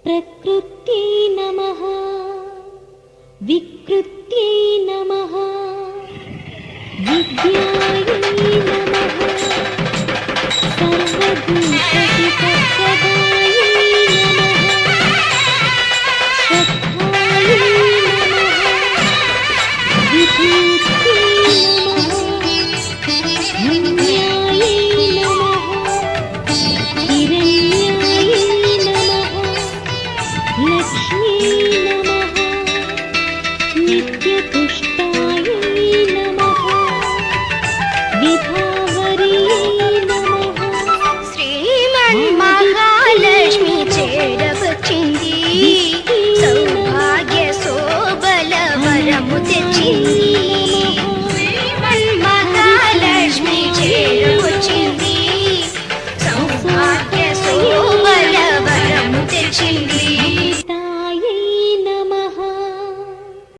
प्रकृत्यै नमः विकृत्यै नमः विद्यायै नमः सर्वभूतहितप्रदायै नमः श्रद्धायै नमः विभूत्यै नमः पुण्यायै नमः हिरण्यायै नमः लक्ष्मी नमः नित्यपुष्टायै नमः विभावर्यै नमः श्रीमन्महालक्ष्मी చేరవచ్చింది సౌభాగ్య శోభల వరము తెచ్చింది